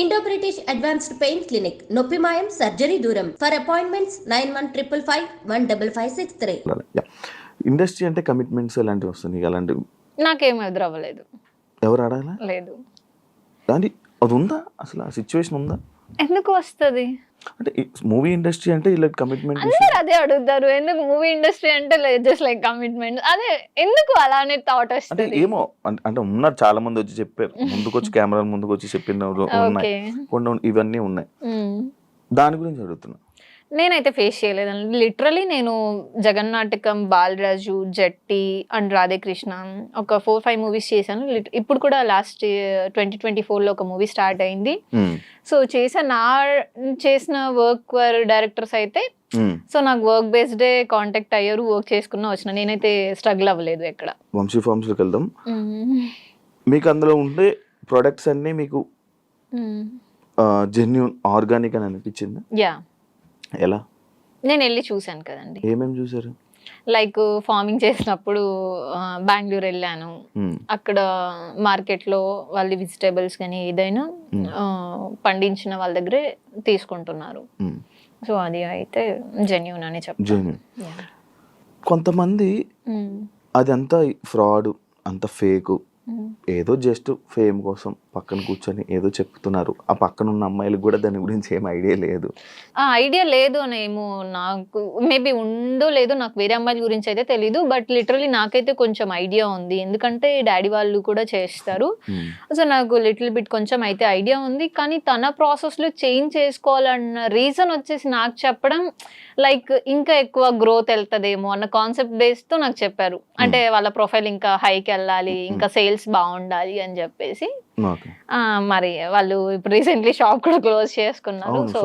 Indo British advanced pain clinic, నొప్పి మాయం, surgery దూరం. For appointments 9155515563. ఇండస్ట్రీ అంటే కమిట్మెంట్స్ ఎలాంటివి వస్తున్నాయి? అలాంటివి నాకేం ఎదురవ్వలేదు. ఎవరు ఆడాలా? లేదు. కానీ అది ఉందా అసలు? ఆ సిచ్యువేషన్ ఉందా? ఎందుకు వస్తుంది? అంటే మూవీ ఇండస్ట్రీ అంటే ఇలా కమిట్మెంట్ అందరూ అదే అడుగుతారు. ఎందుకు మూవీ ఇండస్ట్రీ అంటే జస్ట్ లైక్ కమిట్మెంట్, అదే ఎందుకు అలానే థాట్ అంటే వస్తుంది? ఏమో అంటే ఉన్నారు చాలా మంది వచ్చి చెప్పారు, ముందుకు వచ్చి కెమెరా ముందుకు వచ్చి చెప్పిన ఉన్నాయి, కొన్ని ఇవన్నీ ఉన్నాయి. దాని గురించి అడుగుతున్నా. నేనైతే ఫేస్ చేయలేదండి. లిటరలీ నేను జగన్నాటకం, బాలరాజు, జట్టి అండ్ రాధేకృష్ణ ఒక 4-5 మూవీస్ చేశాను. ఇప్పుడు కూడా లాస్ట్ 2024లో ఒక మూవీ స్టార్ట్ అయింది. సో చేసిన వర్క్ డైరెక్టర్స్ అయితే సో నాకు వర్క్ బేస్డే కాంటాక్ట్ అయ్యారు, వర్క్ చేసుకున్నా వచ్చిన. నేనైతే స్ట్రగుల్ అవ్వలేదు ఎక్కడ. వంశీ ఫార్మ్స్లోకి వెళ్దాం. మీకు అందులో ఉండే ప్రొడక్ట్స్ అన్నీ మీకు జెన్యూన్ ఆర్గానిక్ అని అనిపించింది? యా. ఎలా? నేను వెళ్ళి చూశాను కదండి. ఏమేమి చూసారు? లైక్ ఫార్మింగ్ చేసినప్పుడు బెంగళూరు వెళ్ళాను. అక్కడ మార్కెట్లో వాళ్ళ వెజిటేబుల్స్ కానీ ఏదైనా పండించిన వాళ్ళ దగ్గరే తీసుకుంటున్నారు. సో అది అయితే జెన్యూన్ అని చెప్తాను. కొంతమంది అదంతా ఫ్రాడ్, అంత ఫేక్, ఏదో జస్ట్ ఫేమ్ కోసం పక్కన కూర్చొని ఏదో చెప్తున్నారు. ఆ పక్కన ఉన్న అమ్మాయిలకు కూడా దాని గురించి ఏం ఐడియా లేదు. ఐడియా లేదు అనేమో, నాకు మేబీ ఉందో లేదో, నాకు వేరే అమ్మాయిల గురించి అయితే తెలీదు. బట్ లిటరలీ నాకైతే కొంచెం ఐడియా ఉంది, ఎందుకంటే డాడీ వాళ్ళు కూడా చేస్తారు. సో నాకు లిటిల్ బిట్ కొంచెం అయితే ఐడియా ఉంది. కానీ తన ప్రాసెస్లో చేంజ్ చేసుకోవాలన్న రీజన్ వచ్చేసి నాకు చెప్పడం లైక్ ఇంకా ఎక్కువ గ్రోత్ వెళ్తుందేమో అన్న కాన్సెప్ట్ బేస్తో నాకు చెప్పారు. అంటే వాళ్ళ ప్రొఫైల్ ఇంకా హైకి వెళ్ళాలి, ఇంకా సేల్స్ బాగుండాలి అని చెప్పేసి. మరి వాళ్ళు ఇప్పుడు రీసెంట్లీ షాప్ కూడా క్లోజ్ చేసుకున్నారు. సో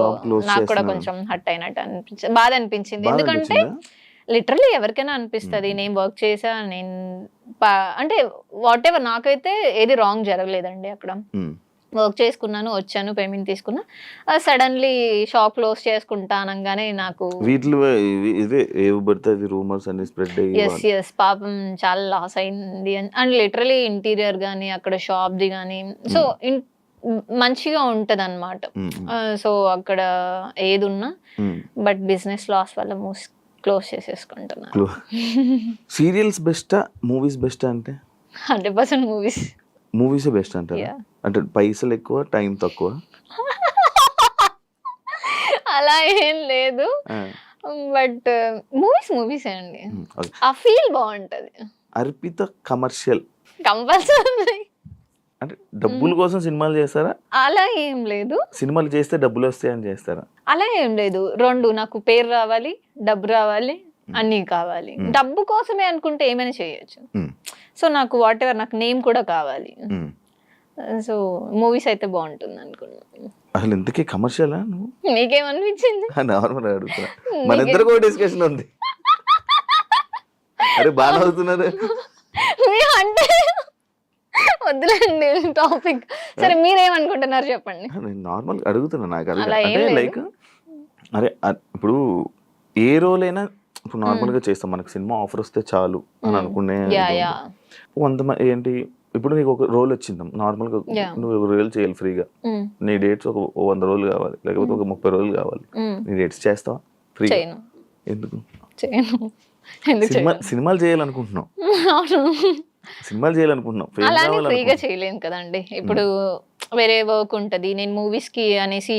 నాకు కూడా కొంచెం హట్ అయినట్టు అనిపించింది, బాధ అనిపించింది. ఎందుకంటే లిటరలీ ఎవరికైనా అనిపిస్తుంది, నేను వర్క్ చేసా, నేను అంటే వాట్ ఎవర్, నాకైతే ఏది రాంగ్ జరగలేదండి. అక్కడ వర్క్ చేసుకున్నాను, వచ్చాను, పేమెంట్ తీసుకున్నా. సడన్లీ షాప్ క్లోజ్ చేసుకుంటా అనగానే నాకు ఎస్ పాపం చాలా లాస్ అయింది. అండ్ లిటరలీ ఇంటీరియర్ కానీ అక్కడ షాప్ది కానీ సో మంచిగా ఉంటది అన్నమాట. సో అక్కడ ఏది ఉన్నా బట్ బిజినెస్ లాస్ వల్ల క్లోజ్ చేసేసుకుంటున్నాను. సీరియల్స్ బెస్టా, మూవీస్ బెస్టా? అంటే 100% మూవీస్. మూవీసే బెస్ట్ అంటారా? అంటే పైసలు ఎక్కువ, టైం తక్కువ? అలా ఏం లేదు, బట్ మూవీస్ అండి. ఆ ఫీల్ బాగుంటది. Arpita commercial compulsory. అంటే డబ్బుల కోసం సినిమాలు చేస్తారా? అలా ఏం లేదు. సినిమాలు చేస్తే డబ్బులు వస్తాయని చేస్తారా? అలా ఏం లేదు. రెండు, నాకు పేరు రావాలి, డబ్బు రావాలి, అన్నీ కావాలి. డబ్బు కోసమే అనుకుంటే ఏమైనా చేయొచ్చు. సో నాకు వాట్ ఎవర్, నాకు నేమ్ కూడా కావాలి. సో మూవీస్ అయితే బాగుంటుంది అనుకున్నాను. అసలు ఇంతకీ కమర్షియలా? నీకేమనిపించింది? నార్మల్ అడుగుతున్నా, మన ఇద్దరు కూడా డిస్కషన్ ఉంది. అరే బాగా అవుతున్నారు అంటే వద్దులేండి టాపిక్. సరే మీరేమనుకుంటున్నారు చెప్పండి. నార్మల్ అడుగుతున్నా. నాకు అంటే లైక్ అరే ఇప్పుడు ఏ రోల్ అయినా ఇప్పుడు నార్మల్ గా చేస్తాం, మనకు సినిమా ఆఫర్ వస్తే చాలు అని అనుకునే కొంతమంది ఏంటి, ఇప్పుడు నీకు ఒక రోల్ వచ్చింది నార్మల్ గా, నువ్వు ఒక రోల్ చేయాలి ఫ్రీగా, నీ డేట్స్ ఒక 100 రోజులు కావాలి, లేకపోతే ఒక 30 రోజులు కావాలి, నీ డేట్స్ చేస్తావా ఫ్రీ? ఎందుకు? సినిమాలు చేయాలనుకుంటున్నావు, సినిమాలు చేయాలనుకుంటున్నావు, ఫ్రీగా చేయలేను కదండి. ఇప్పుడు వేరే వర్క్ ఉంటది, నేను మూవీస్ కి అనేసి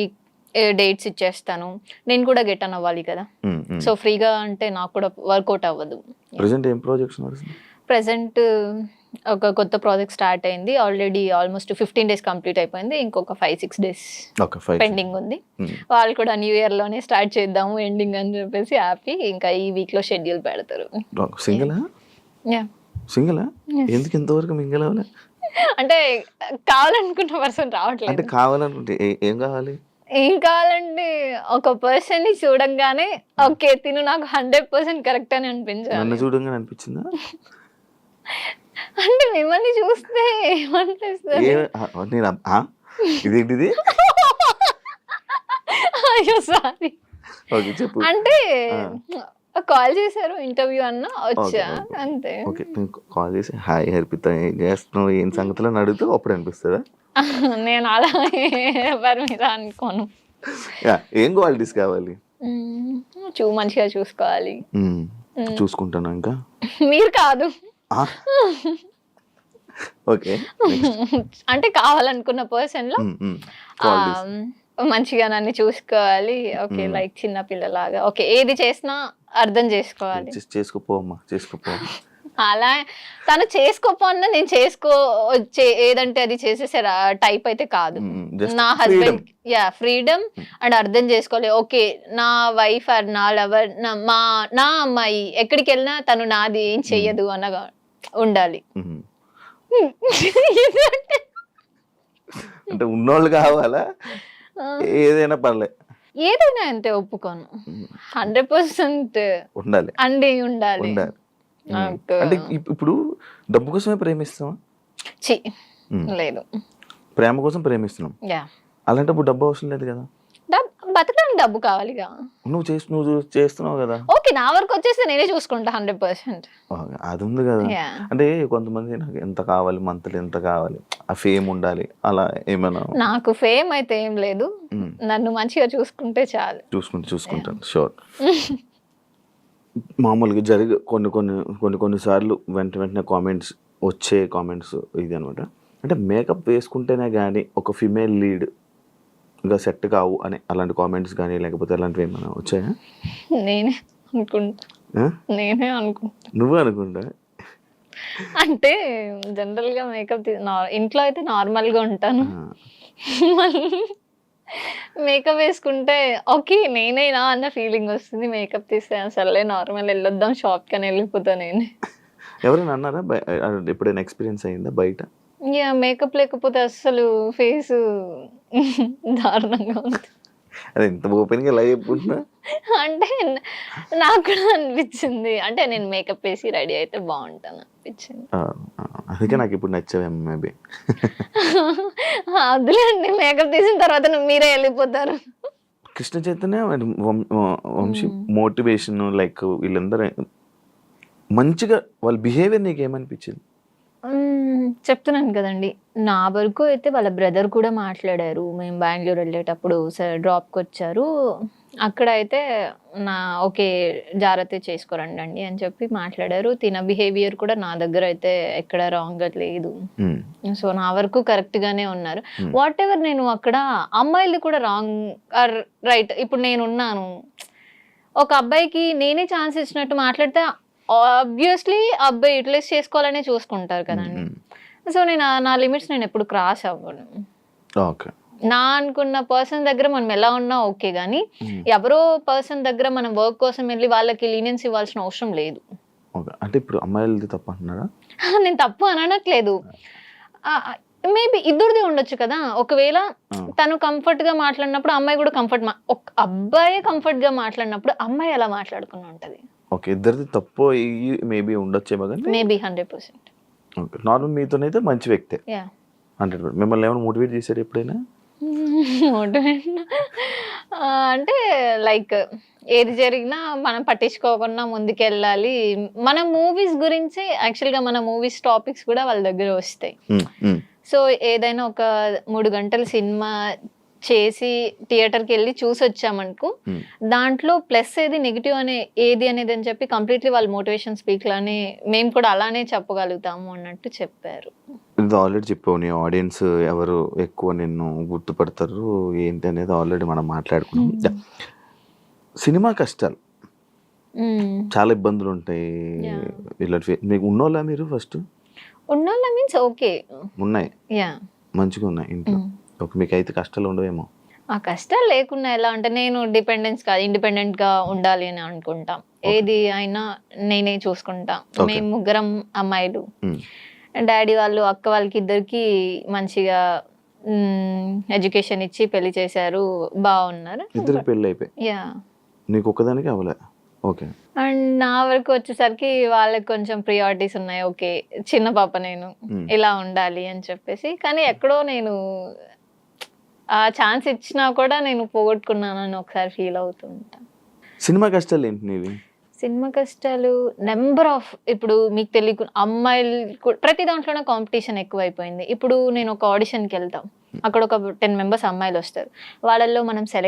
డేట్స్ ఇచ్చేస్తాను, నేను కూడా గెట్ అన్ అవ్వాలి కదా. సో ఫ్రీగా అంటే నాకు కూడా వర్కౌట్ అవ్వదు. ప్రెసెంట్ ఒక కొత్త ప్రాజెక్ట్ స్టార్ట్ అయింది ఆల్రెడీ, ఆల్మోస్ట్ 15 days కంప్లీట్ అయిపోయింది. ఇంకొక 5-6 days పెండింగ్ ఉంది. వాళ్ళు కూడా న్యూ ఇయర్ లోనే స్టార్ట్ చేద్దాము ఎండింగ్ అని చెప్పేసి హ్యాపీ. ఇంకా ఈ వీక్ లో షెడ్యూల్ పెడతారు. ఎందుకు ఇంతవరకు మింగిల్ అవ్వలే? అంటే కావాలనుకున్న పర్సన్ రావట్లేదు. అంటే కావాలనుకుంటే ఏం కావాలి? ఏం కావాలంటే ఒక పర్సన్ ని చూడంగానే ఓకే తిను నాకు 100% కరెక్ట్ అని అనిపించాలి. నన్ను చూడంగానే అనిపించిందా? అంటే మిమ్మల్ని చూస్తే ఏమనిపిస్తుంది? ఇదేంటిది? అయ్యో సారీ. అంటే కాల్ చేశారు, ఇంటర్వ్యూ అన్నా వచ్చా అంతే. కాల్ చేసి హాయ్ హర్పిత ఏం చేస్తున్నావు, ఏం సంగతిలో అడిగితే అప్పుడు అనిపిస్తుందా? నేను అలా ఎవరి మీద అనుకోను. ఏం క్వాలిటీస్ కావాలి? మంచిగా చూసుకోవాలి. చూసుకుంటాను ఇంకా. మీరు కాదు. ఓకే, అంటే కావాలనుకున్న పర్సన్ లో మంచిగా నన్ను చూసుకోవాలి. ఓకే, లైక్ చిన్న పిల్లలాగా. ఓకే, ఏది చేసినా అర్థం చేసుకోవాలి. చేసుకోపోమ్మా, చేసుకోపో. అలా తను చేసుకోపోన్నా నేను ఏదంటే అది చేసేసే టైప్ అయితే కాదు. నా హస్బెండ్ ఫ్రీడమ్ అండ్ అర్థం చేసుకోవాలి. ఓకే, నా వైఫ్ ఆర్ నా లవర్, నా అమ్మాయి ఎక్కడికి వెళ్ళినా తను నాది ఏం చెయ్యదు అనగా ఉండాలి. అంటే ఉన్నోళ్ళు కావాలా? ఏదైనా పర్లేదు, ఏదైనా అంతే ఒప్పుకోను. 100% ఉండాలి అండి, ఉండాలి. అంటే ఇప్పుడు డబ్బు కోసమే ప్రేమిస్తావా? లేదు, ప్రేమ కోసం ప్రేమిస్తున్నాం. అలాంటప్పుడు డబ్బు అవసరం లేదు కదా. బతకడానికి డబ్బు కావాలిగా. నువ్వు చేస్తున్నావు కదా. ఓకే, నా వరకు వచ్చేసి నేనే చూసుకుంటా 100%. అది ఉంది కదా. అంటే కొంతమంది నాకు ఎంత కావాలి, మంత్లీ ఎంత కావాలి, ఆ ఫేమ్ ఉండాలి, అలా ఏమైనా? నాకు ఫేమ్ అయితే ఏం లేదు, నన్ను మంచిగా చూసుకుంటే చాలు. చూసుకుంటాను షూర్. మామూలుగా కొన్ని సార్లు వెంటనే కామెంట్స్ ఇది అనమాట. అంటే మేకప్ వేసుకుంటేనే కానీ ఒక ఫిమేల్ లీడ్ గా సెట్ కావు అని అలాంటి కామెంట్స్ కానీ లేకపోతే అలాంటివి ఏమైనా వచ్చాయా? నేనే అనుకుంటా. నువ్వు అనుకుంటా? అంటే జనరల్ గా మేకప్ ఇంట్లో అయితే నార్మల్ గా ఉంటాను, మేకప్ వేసుకుంటే ఓకే నేనేనా అన్న ఫీలింగ్ వస్తుంది. మేకప్ తీస్తే అసలే నార్మల్ వెళ్ళొద్దాం షాప్ కని వెళ్ళిపోతా నేను. ఎవరైనా అన్నారా? ఎప్పుడైనా ఎక్స్పీరియన్స్ అయిందా బయట? మేకప్ లేకపోతే అసలు ఫేస్ దారుణంగా ఉంది. అది ఎంత ఓపెన్ గా లైవ్ చెప్పుకుంటున్నా. అంటే నాకు కూడా అనిపించింది, అంటే నేను మేకప్ వేసి రెడీ అయితే బాగుంటాను అనిపించింది. అందుకే నాకు ఇప్పుడు నచ్చావేమో మేబీ. అదులేండి, మేకప్ తీసిన తర్వాత మీరే వెళ్ళిపోతారు. కృష్ణ చైతన్య వంశీ మోటివేషన్ లైక్ వీళ్ళందరూ మంచిగా వాళ్ళ బిహేవియర్ నీకు ఏమనిపించింది? చెప్తున్నాను కదండి, నా వరకు అయితే వాళ్ళ బ్రదర్ కూడా మాట్లాడారు. మేము బెంగళూరు వెళ్ళేటప్పుడు డ్రాప్కి వచ్చారు, అక్కడ అయితే ఓకే జాగ్రత్త చేసుకోరండి అని చెప్పి మాట్లాడారు. తిన బిహేవియర్ కూడా నా దగ్గర అయితే ఎక్కడ రాంగ్ లేదు. సో నా వరకు కరెక్ట్ గానే ఉన్నారు. వాట్ ఎవర్ నేను అక్కడ అమ్మాయిలు కూడా రాంగ్ ఆర్ రైట్. ఇప్పుడు నేనున్నాను, ఒక అబ్బాయికి నేనే ఛాన్స్ ఇచ్చినట్టు మాట్లాడితే ఆబ్వియస్లీ అబ్బాయి యూటిలైజ్ చేసుకోవాలనే చూసుకుంటారు కదండి. సో నేను నా లిమిట్స్ నేను ఎప్పుడు క్రాస్ అవ్వను. నా అనుకున్న పర్సన్ దగ్గర మనం ఎలా ఉన్నా ఓకే, కానీ ఎవరో పర్సన్ దగ్గర మనం వర్క్ కోసం వెళ్ళి వాళ్ళకి లీనియన్స్ ఇవ్వాల్సిన అవసరం లేదు. అంటే ఇప్పుడు అమ్మాయిలది తప్పు అంటున్నారా? నేను తప్పు అనట్లేదు, మేబీ ఇద్దరిది ఉండొచ్చు కదా. ఒకవేళ తను కంఫర్ట్ గా మాట్లాడినప్పుడు అమ్మాయి కూడా అబ్బాయి కంఫర్ట్ గా మాట్లాడినప్పుడు అమ్మాయి ఎలా మాట్లాడుకుని ఉంటది. ఓకే, ఇద్దరిది తప్పు మేబీ ఉండొచ్చేమో కానీ మేబీ 100%. ఓకే, నార్మల్ మీతోనైతే మంచి వ్యక్తే 100%. మిమ్మల్ని ఏమైనా మోటివేట్ చేశారు ఎప్పుడైనా? మోటివేట్ అంటే లైక్ ఏది జరిగినా మనం పట్టించుకోకుండా ముందుకెళ్ళాలి. మన మూవీస్ గురించి యాక్చువల్గా మన మూవీస్ టాపిక్స్ కూడా వాళ్ళ దగ్గర వస్తాయి. సో ఏదైనా ఒక 3 గంటల సినిమా చేసి థియేటర్కి వెళ్ళి చూసి వచ్చామనుకో, దాంట్లో ప్లస్ ఏది నెగిటివ్ ఏది అనేది అని చెప్పి కంప్లీట్లీ వాళ్ళ మోటివేషన్ స్పీక్ లానే మేము కూడా అలానే చెప్పగలుగుతాము అన్నట్టు చెప్పారు. ఇది ఆల్రెడీ చెప్పావు, నీ ఆడియన్స్ ఎవరు ఎక్కువ నిన్ను గుర్తుపడతారు ఏంటి అనేది ఆల్రెడీ మనం మాట్లాడుకున్నాం. సినిమా కష్టాలు చాలా ఇబ్బందులు ఉంటాయి. మీకు ఉన్నోళ్ళా మీరు? ఫస్ట్ ఉన్నోళ్ళ మీన్స్ ఓకే ఉన్నాయి, మంచిగా ఉన్నాయి ఇంట్లో. మీకు అయితే కష్టాలు ఉండవేమో? ఆ కష్టాలు లేకుండా ఎలా అంటే, నేను డిపెండెన్స్ కాదు ఇండిపెండెంట్ గా ఉండాలి అని అనుకుంటాం. ఏది అయినా నేనే చూసుకుంటా. మేము 3 అమ్మాయిలు, డాడీ వాళ్ళు అక్క వాళ్ళకి ఇద్దరికి మంచిగా ఎడ్యుకేషన్ ఇచ్చి పెళ్లి చేశారు, బాగున్నారు. ఇద్దరు పెళ్లి అయిపోయి నీకు ఒక్కదానికి అవ్వలే? ఓకే. అండ్ నా వరకు వచ్చేసరికి వాళ్ళకి కొంచెం ప్రియారిటీస్ ఉన్నాయి. ఓకే చిన్న పాప నేను ఇలా ఉండాలి అని చెప్పేసి, కానీ ఎక్కడో నేను ఆ ఛాన్స్ ఇచ్చినా కూడా నేను పోగొట్టుకున్నానని ఒకసారి ఫీల్ అవుతుంటా. సినిమా కష్టాలు ఏంటి నీవి? సినిమా కష్టాలు నెంబర్ ఆఫ్, ఇప్పుడు మీకు తెలియకుండా అమ్మాయిలు ప్రతి దాంట్లోనే కాంపిటీషన్ ఎక్కువైపోయింది. ఇప్పుడు నేను ఒక ఆడిషన్కి వెళ్తాం, అక్కడ ఒక 10 మెంబర్స్ అమ్మాయిలు వస్తారు, వాళ్ళల్లో మనం సెలెక్ట్